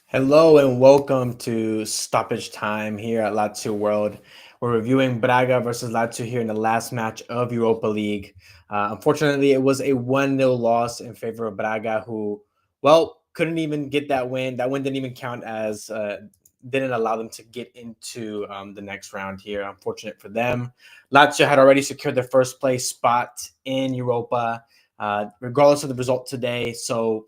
Hello and welcome to Stoppage Time here at Lazio World. We're reviewing Braga versus Lazio here in the last match of Europa League. Unfortunately, it was a 1-0 loss in favor of Braga, who, couldn't even get that win. That win didn't even count as didn't allow them to get into the next round here. Unfortunate for them. Lazio had already secured their first place spot in Europa, regardless of the result today. So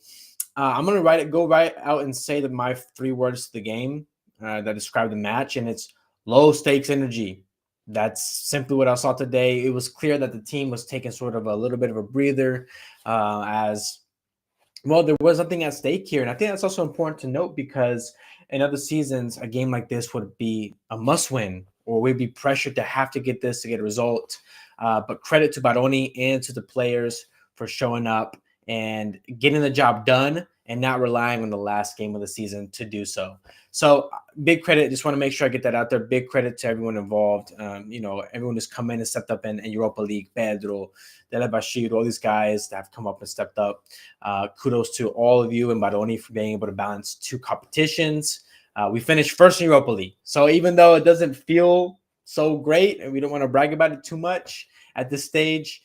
I'm gonna go right out and say that my three words to the game that describe the match, and it's low stakes energy. That's simply what I saw today. It was clear that the team was taking sort of a little bit of a breather, as well. There was nothing at stake here, and I think that's also important to note because in other seasons, a game like this would be a must-win, or we'd be pressured to have to get this to get a result. But credit to Baroni and to the players for showing up and getting the job done and not relying on the last game of the season to do so. So big credit. Just want to make sure I get that out there. Big credit to everyone involved. Everyone who's come in and stepped up in Europa League. Pedro, Dele Bashir, all these guys that have come up and stepped up. Kudos to all of you and Baroni for being able to balance two competitions. We finished first in Europa League. So even though it doesn't feel so great and we don't want to brag about it too much at this stage,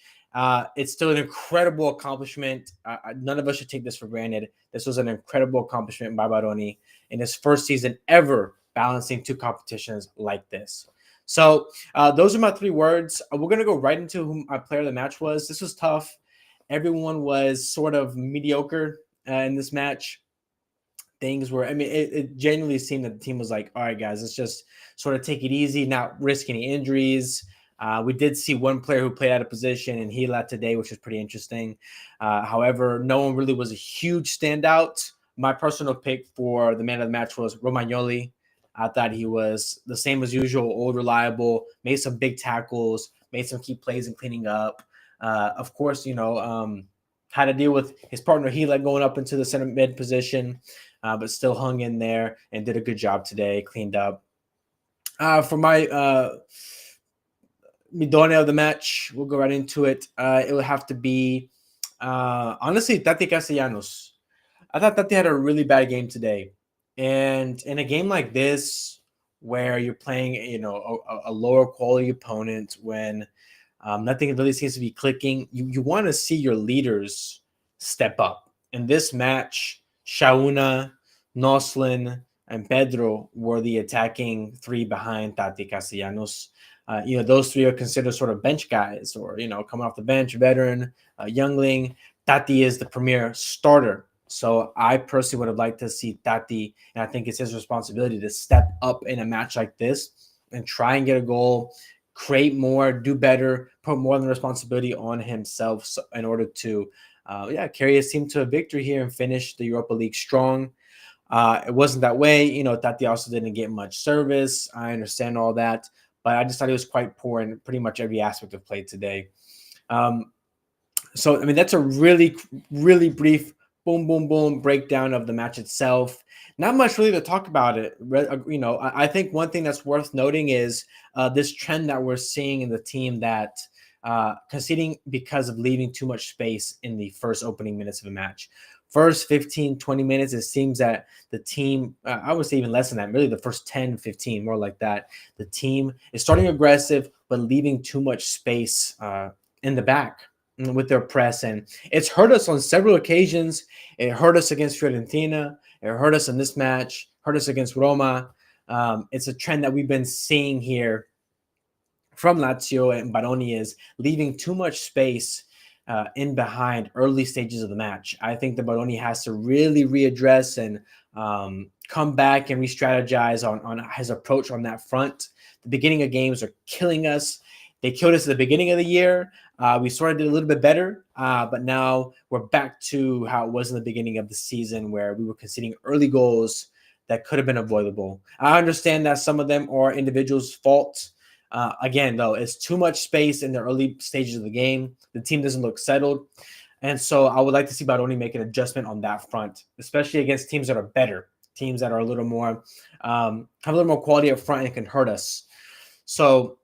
it's still an incredible accomplishment. None of us should take this for granted. This was an incredible accomplishment by Baroni in his first season ever balancing two competitions like this. So those are my three words. We're going to go right into who my player of the match was. This was tough. Everyone was sort of mediocre in this match. It genuinely seemed that the team was like, all right, guys, let's just sort of take it easy, not risk any injuries. We did see one player who played out of position, and he left today, which was pretty interesting. However, no one really was a huge standout. My personal pick for the man of the match was Romagnoli. I thought he was the same as usual, old, reliable, made some big tackles, made some key plays and cleaning up. Of course, had to deal with his partner Gila going up into the center mid position, but still hung in there and did a good job today, cleaned up. For my Midone of the match, we'll go right into it. It would have to be, honestly, Tati Castellanos. I thought Tati had a really bad game today. And in a game like this, where you're playing, a lower quality opponent, when nothing really seems to be clicking, you want to see your leaders step up. In this match, Shauna, Noslin, and Pedro were the attacking three behind Tati Castellanos. Those three are considered sort of bench guys or, coming off the bench, veteran, youngling. Tati is the premier starter. So I personally would have liked to see Tati, and I think it's his responsibility to step up in a match like this and try and get a goal, create more, do better, put more of the responsibility on himself in order to, carry his team to a victory here and finish the Europa League strong. It wasn't that way. Tati also didn't get much service. I understand all that, but I just thought he was quite poor in pretty much every aspect of play today. That's a really, really brief boom, boom, boom breakdown of the match itself. Not much really to talk about it. I think one thing that's worth noting is this trend that we're seeing in the team that conceding because of leaving too much space in the first opening minutes of a match. First 15, 20 minutes, it seems that the team, I would say even less than that, really the first 10, 15, more like that. The team is starting aggressive, but leaving too much space in the back with their press. And it's hurt us on several occasions. It hurt us against Fiorentina. It hurt us in this match, hurt us against Roma. It's a trend that we've been seeing here from Lazio and Baroni, is leaving too much space in behind early stages of the match. I think that Baroni has to really readdress and come back and re-strategize on his approach on that front. The beginning of games are killing us. They killed us at the beginning of the year. We sort of did a little bit better, but now we're back to how it was in the beginning of the season, where we were conceding early goals that could have been avoidable. I understand that some of them are individuals' fault. Again, though, it's too much space in the early stages of the game. The team doesn't look settled. And so I would like to see Baroni make an adjustment on that front, especially against teams that are better, teams that are a little more, have a little more quality up front and can hurt us. So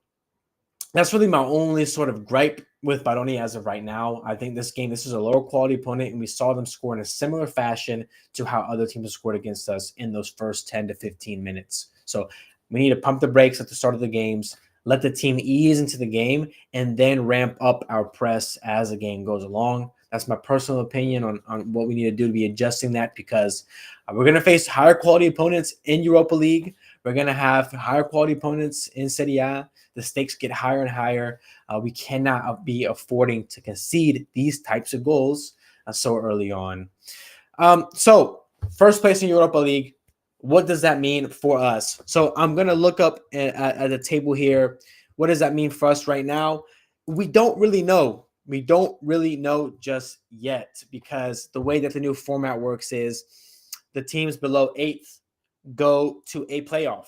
That's really my only sort of gripe with Baroni as of right now. I think this is a lower quality opponent, and we saw them score in a similar fashion to how other teams have scored against us in those first 10 to 15 minutes. So we need to pump the brakes at the start of the games, let the team ease into the game, and then ramp up our press as the game goes along. That's my personal opinion on what we need to do to be adjusting that, because we're going to face higher quality opponents in Europa League. We're going to have higher quality opponents in Serie A. The stakes get higher and higher. We cannot be affording to concede these types of goals so early on. So first place in Europa League, what does that mean for us? So I'm going to look up at the table here. What does that mean for us right now? We don't really know. We don't really know just yet, because the way that the new format works is the teams below eighth go to a playoff.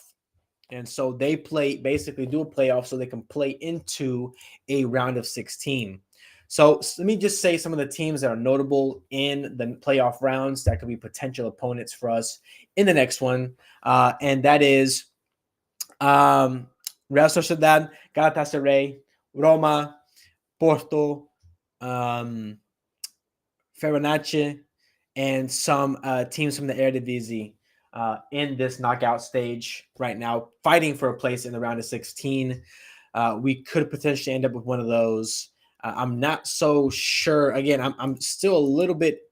And so they basically do a playoff so they can play into a round of 16. So let me just say some of the teams that are notable in the playoff rounds that could be potential opponents for us in the next one. And that is Real Sociedad, Galatasaray, Roma, Porto, Fenerbahce, and some teams from the Eredivisie in this knockout stage right now, fighting for a place in the round of 16. We could potentially end up with one of those. I'm not so sure. Again, I'm still a little bit,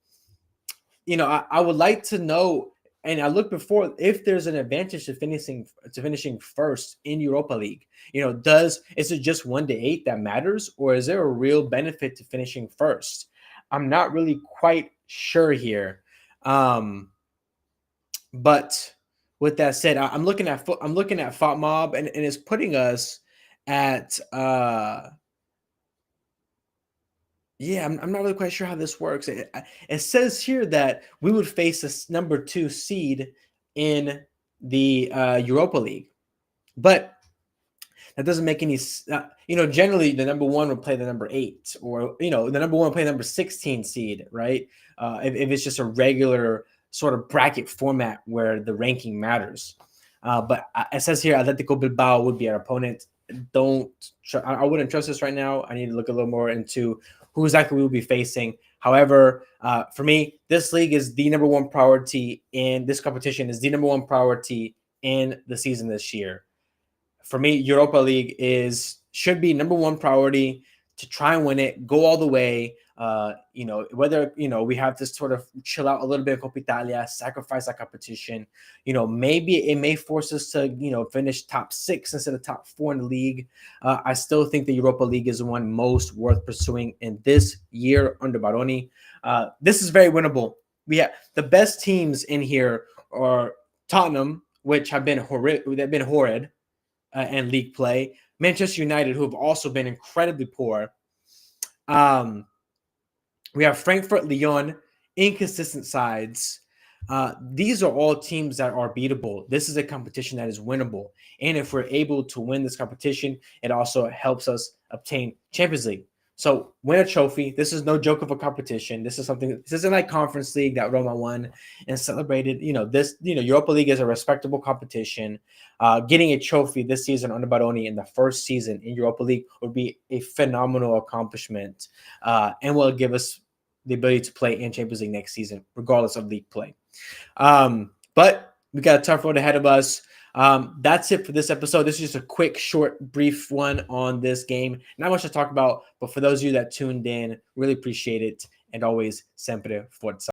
I would like to know, and I looked before, if there's an advantage to finishing first in Europa League. Is it just 1 to 8 that matters, or is there a real benefit to finishing first? I'm not really quite sure here. But with that said, I'm looking at FOTMob, and it's putting us at yeah, I'm not really quite sure how this works. It says here that we would face a number 2 seed in the Europa League, but that doesn't make any. Generally the number 1 would play the number 8, or the number 1 would play the number 16 seed, right? If it's just a regular sort of bracket format where the ranking matters. But it says here Atletico Bilbao would be our opponent. I wouldn't trust this right now. I need to look a little more into who exactly we will be facing. However, for me, this league is the number 1 priority in this competition, is the number 1 priority in the season this year. For me, Europa League should be number 1 priority to try and win it, go all the way. Whether we have to sort of chill out a little bit in Coppa Italia, sacrifice that competition. Maybe it may force us to finish top 6 instead of top 4 in the league. I still think the Europa League is the one most worth pursuing in this year under Baroni. This is very winnable. We have the best teams in here are Tottenham, which have been horrid. They've been horrid. And league play. Manchester United, who have also been incredibly poor. We have Frankfurt, Lyon, inconsistent sides. These are all teams that are beatable. This is a competition that is winnable. And if we're able to win this competition, it also helps us obtain Champions League. So win a trophy. This is no joke of a competition. This isn't like Conference League that Roma won and celebrated. Europa League is a respectable competition. Getting a trophy this season under Baroni in the first season in Europa League would be a phenomenal accomplishment, and will give us the ability to play in Champions League next season, regardless of league play. But we got a tough road ahead of us. That's it for this episode. This is just a quick, short, brief one on this game. Not much to talk about, but for those of you that tuned in, really appreciate it. And always, sempre forza.